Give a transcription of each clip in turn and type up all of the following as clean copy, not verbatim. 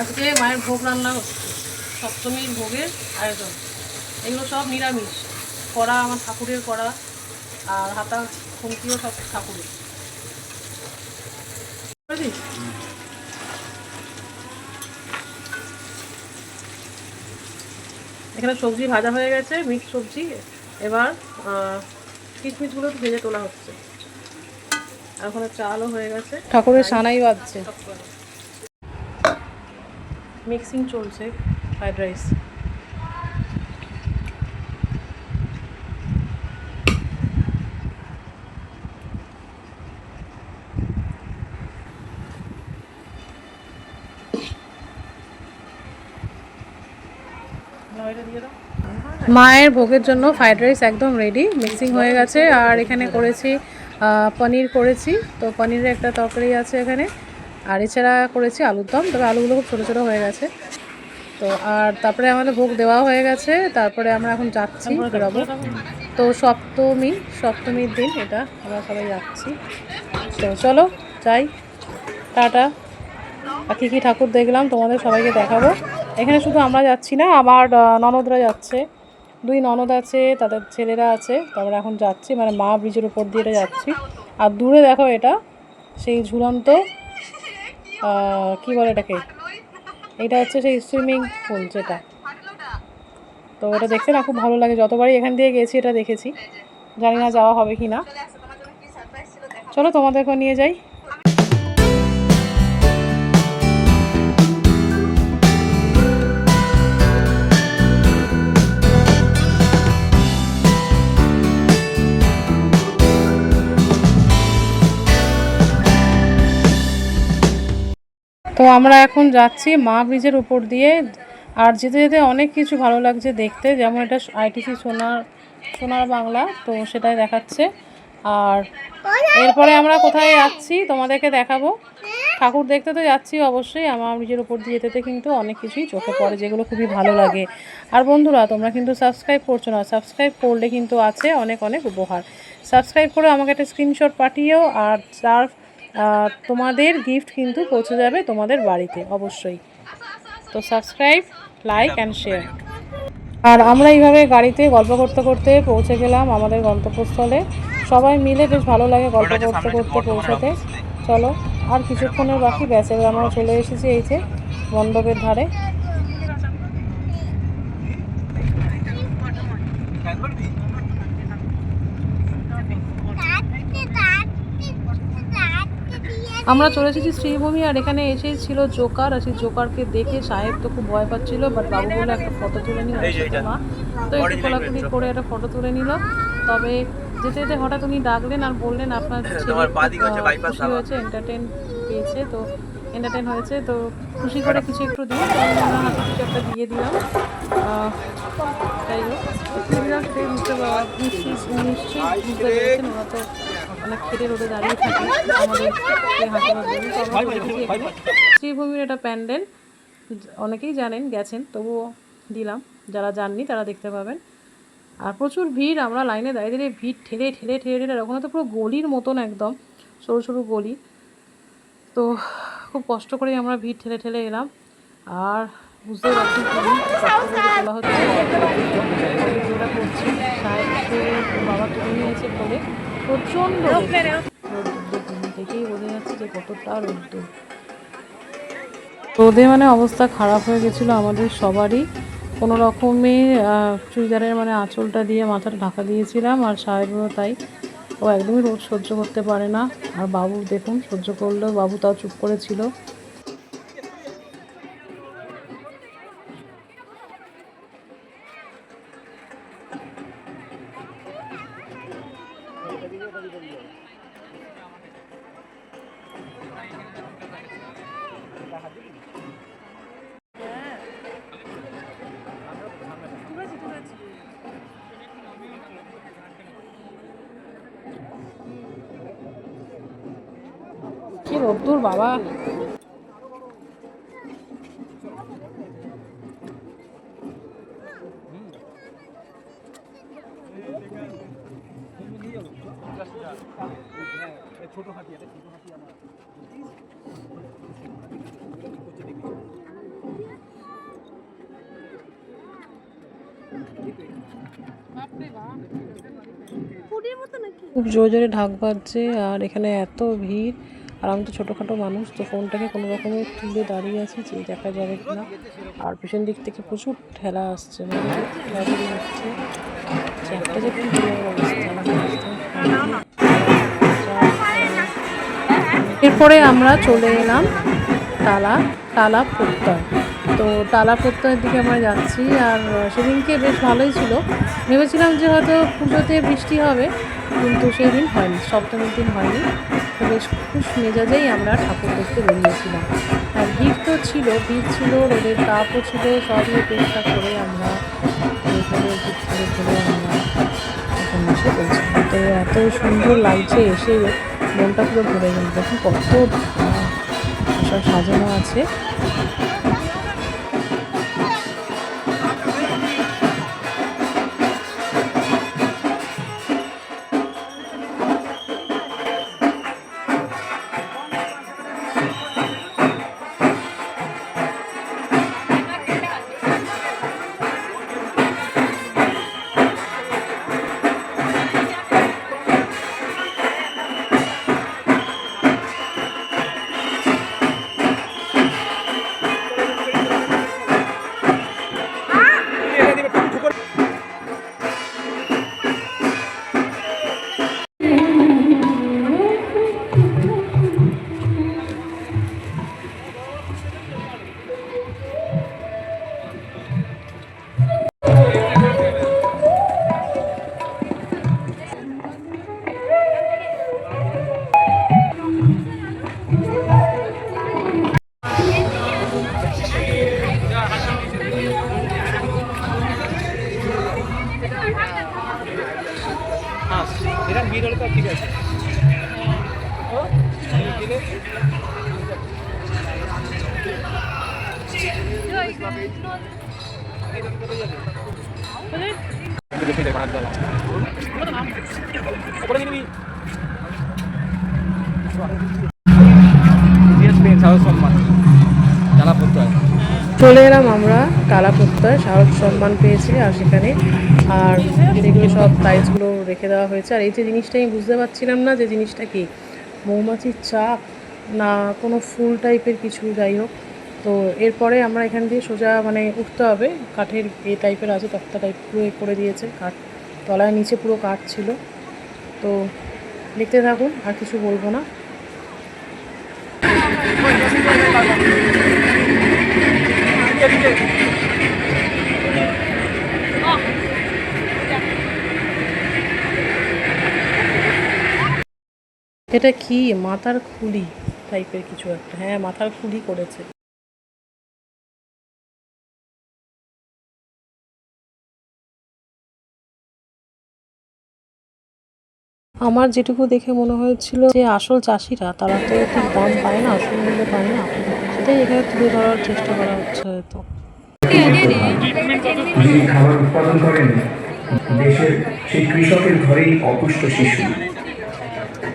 আজকে মায়ের ভোগ রান্না হচ্ছে, সপ্তমীর ভোগের আয়োজন। এগুলো সব নিরামিষ করা, আমার ঠাকুরের করা, আর হাতা খুন্তিও সব ঠাকুরের। এখানে সবজি ভাজা হয়ে গেছে, মিক্স সবজি। এবার কিশমিশগুলো ভেজে তোলা হচ্ছে, আর ওখানে চালও হয়ে গেছে, ঠাকুরের সানাই বাজছে, মিক্সিং চলছে ফ্রাইড রাইস। মায়ের ভোগের জন্য ফ্রাইড রাইস একদম রেডি, মিক্সিং হয়ে গেছে। আর এখানে করেছি পনির করেছি, তো পনিরের একটা তরকারি আছে এখানে। আর এছাড়া করেছি আলুর দম, তবে আলুগুলো খুব ছোটো ছোটো হয়ে গেছে। তো আর তারপরে আমাদের ভোগ দেওয়া হয়ে গেছে, তারপরে আমরা এখন যাচ্ছি, বেরোবো। তো সপ্তমীর দিন এটা, আমরা সবাই যাচ্ছি। তো চলো যাই, টাটা। আর কী কী ঠাকুর দেখলাম তোমাদের সবাইকে দেখাবো। এখানে শুধু আমরা যাচ্ছি না, আমার ননদরা যাচ্ছে, 2 ননদ আছে, তাদের ছেলেরা আছে। তারপরে এখন যাচ্ছি, মানে মা ব্রিজের উপর দিয়ে এটা যাচ্ছি। আর দূরে দেখো, এটা সেই ঝুলন্ত কী বলে এটাকে, এটা হচ্ছে সেই সুইমিং পুল যেটা। তো এটা দেখতে না খুব ভালো লাগে, যতবারই এখান দিয়ে গেছি এটা দেখেছি, জানি না যাওয়া হবে কি না। চলো তোমাদেরকে নিয়ে যাই। তো আমরা এখন যাচ্ছি মা ব্রিজের উপর দিয়ে। আর যেতে যেতে অনেক কিছু ভালো লাগছে দেখতে, যেমন এটা আইটিসি সোনার বাংলা, তো সেটাই দেখাচ্ছে। আর এরপরে আমরা কোথায় যাচ্ছি তোমাদেরকে দেখাবো। ঠাকুর দেখতে তো যাচ্ছি অবশ্যই, আমার ব্রিজের উপর দিয়ে যেতে কিন্তু অনেক কিছুই চোখে পড়ে, যেগুলো খুবই ভালো লাগে। আর বন্ধুরা, তোমরা কিন্তু সাবস্ক্রাইব করছো না, সাবস্ক্রাইব করলে কিন্তু আছে অনেক অনেক উপহার। সাবস্ক্রাইব করে আমাকে একটা স্ক্রিনশট পাঠিয়েও, আর তার তোমাদের গিফট কিন্তু পৌঁছে যাবে তোমাদের বাড়িতে অবশ্যই। তো সাবস্ক্রাইব, লাইক অ্যান্ড শেয়ার। আর আমরা এইভাবে গাড়িতে গল্প করতে করতে পৌঁছে গেলাম আমাদের গন্তব্যস্থলে। সবাই মিলে বেশ ভালো লাগে গল্প করতে করতে পৌঁছাতে। চলো, আর কিছুক্ষণের বাকি, ব্যাস এবার আমরা চলে এসেছি এই যে মণ্ডপের ধারে। আমরা চলে এসেছি শ্রীভূমি। আর এখানে এসেছিল জোকার, আর সেই জোকারকে দেখে সাহেব তো খুব ভয় পাচ্ছিল, বাট বাবু বলে একটা ফটো তুলে নিল মা। তো একটু খোলাখুলি করে একটা ফটো তুলে নিল। তবে যেতে যেতে হঠাৎ উনি ডাকলেন আর বললেন আপনার ছেলে খুশি হয়েছে, এন্টারটেন পেয়েছে, তো এন্টারটেন হয়েছে, তো খুশি করে কিছু একটু দিন। তো আমি ওনার হাতে কিছু একটা দিয়ে দিলাম। যাই হোক, দিলাম, সেটাই নিশ্চয়ই বুঝতে পেরেছেন। ওরা তো অনেক খেটে রোদে দাঁড়িয়ে থাকে, আমাদের হাতে শ্রীভূমির এটা প্যান্ডেল, অনেকেই জানেন, গেছেন, তবুও দিলাম, যারা জাননি তারা দেখতে পাবেন। আর প্রচুর ভিড়, আমরা লাইনে দাঁড়িয়ে দাঁড়িয়ে ভিড় ঠেলে ঠেলে ঠেলে ঠেলে, ওখানে তো পুরো গলির মতন, একদম সরু সরু গলি। তো খুব কষ্ট করে আমরা ভিড় ঠেলে ঠেলে এলাম। আর বুঝতে পারছি তোলা হচ্ছে, করছি, বাবা তুলে নিয়েছে বলে প্রচণ্ড দেখেই বোঝা যাচ্ছে যে কতটা রোদ্দুর। রোদে মানে অবস্থা খারাপ হয়ে গেছিলো আমাদের সবারই। কোনো রকমে চুড়িদারের মানে আঁচলটা দিয়ে মাথাটা ঢাকা দিয়েছিলাম, আর সাহেবও তাই, ও একদমই রোদ সহ্য করতে পারে না। আর বাবু দেখুন সহ্য করলেও বাবু তাও চুপ করেছিল। কি রোদ্দুর বাবা! ছোট হাতি, ছোট হাতি আমার খুব জোরে জোরে ঢাক বাজছে আর এখানে এত ভিড়। আর আমি তো ছোটোখাটো মানুষ, তো ফোনটাকে কোনো রকমে তুলে দাঁড়িয়ে আছি যে দেখা যাবে কিনা। আর পেছন দিক থেকে প্রচুর ঠেলা আসছে, মানে ঠেলাঠেলি হচ্ছে। একটা যে কি এরপরে আমরা চলে এলাম টালা প্রত্যয়। তো টালা প্রত্যয়ের দিকে আমরা যাচ্ছি। আর সেদিনকে বেশ ভালোই ছিল, ভেবেছিলাম যে হয়তো পুজোতে বৃষ্টি হবে, কিন্তু সেই দিন হয়নি, সপ্তমীর দিন হয়নি। তো বেশ খুশ মেজাজেই আমরা ঠাকুর দেখতে বেরিয়েছিলাম। আর ভিড় তো ছিল, রোদের তাপও ছিল, সবই উপেক্ষা করে আমরা ধরে আমরা এখন এসে পৌঁছলাম। তো এত সুন্দর লাগছে, এসে মনটা পুরো ভরে গেল। দেখুন কত সব সাজানো আছে। ঠিক আছে। চলে এলাম আমরা টালা প্রত্যয়, শারদ সম্মান পেয়েছি। আর সেখানে আর যেগুলো সব প্রাইজগুলো রেখে দেওয়া হয়েছে। আর এই যে জিনিসটা আমি বুঝতে পারছিলাম না যে জিনিসটা কি, মৌমাছির চাক না কোনো ফুল টাইপের কিছু, যাই হোক। তো এরপরে আমরা এখান দিয়ে সোজা মানে উঠতে হবে, কাঠের এ টাইপের আছে, তক্তা টাইপ পুরো করে দিয়েছে, কাঠ তলায় নিচে পুরো কাঠ ছিল। তো দেখতে থাকুন, আর কিছু বলবো না। এটা কি মাথার খুলি টাইপের কিছু একটা, হ্যাঁ মাথার খুলি করেছে। আমার যেটুকু দেখে মনে হয়েছিল যে আসল চাষিরা তারা তো ঠিক দাম পায় না, আসল মূল্য পায় না, সেটাই এখানে তুলে ধরার চেষ্টা করা হচ্ছে হয়তো। যিনি খাবার উৎপাদন করেন, দেশের সেই কৃষকের ঘরেই অপুষ্ট শিশু,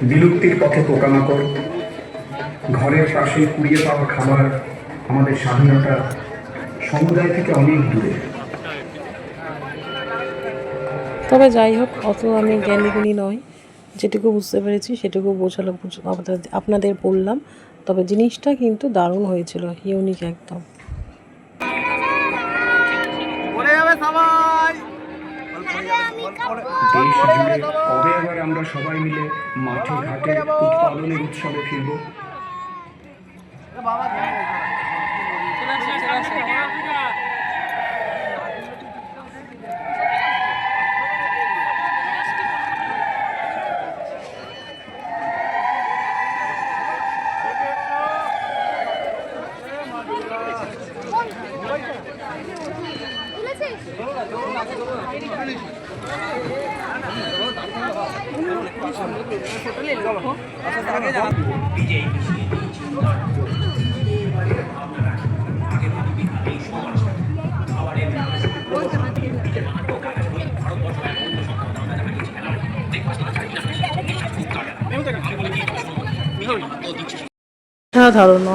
বিলুপ্তির পথে পোকামাকড়, ঘরের পাশে কুড়িয়ে পাওয়া খাবার আমাদের স্বাধীনতা সমুদায় থেকে অনেক দূরে। তবে যাই হোক, অত আমি জ্ঞানীগুণী নয়, যেটুকু বুঝতে পেরেছি সেটুকু আপনাদের বললাম। তবে জিনিসটা কিন্তু দারুণ হয়েছিল, ইউনিক একদম। দেশ জুড়ে কবে আবার আমরা সবাই মিলে মাঠে ঘাটে উৎপাদনের উৎসবে ফিরব?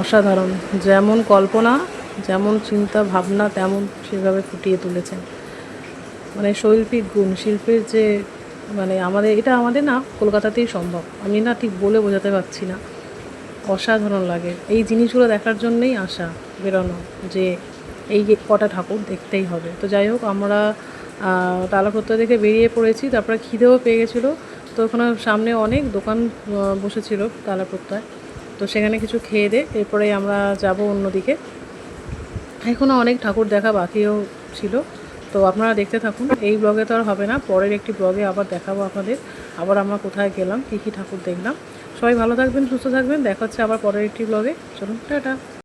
অসাধারণ, যেমন কল্পনা, যেমন চিন্তা ভাবনা, তেমন সেভাবে ফুটিয়ে তুলেছেন। মানে শৈল্পিক গুণ, শিল্পের যে মানে এটা আমাদের না কলকাতাতেই সম্ভব। আমি না ঠিক বলে বোঝাতে পারছি না, অসাধারণ লাগে। এই জিনিসগুলো দেখার জন্যেই আসা, বেরোনো, যে এই কটা ঠাকুর দেখতেই হবে। তো যাই হোক, আমরা টালা প্রত্যয় থেকে বেরিয়ে পড়েছি। তারপরে খিদেও পেয়ে গেছিলো, তো ওখানে সামনে অনেক দোকান বসেছিল টালা প্রত্যয়, তো সেখানে কিছু খেয়ে দে এরপরে আমরা যাব অন্যদিকে। এখনও অনেক ঠাকুর দেখা বাকিও ছিল, তো আপনারা দেখতে থাকুন। এই ব্লগে তো আর হবে না, পরের একটি ব্লগে আবার দেখাবো আপনাদের আবার আমরা কোথায় গেলাম, কী কী ঠাকুর দেখলাম। সবাই ভালো থাকবেন, সুস্থ থাকবেন, দেখা হচ্ছে আবার পরের একটি ব্লগে। চলুন, টাটা।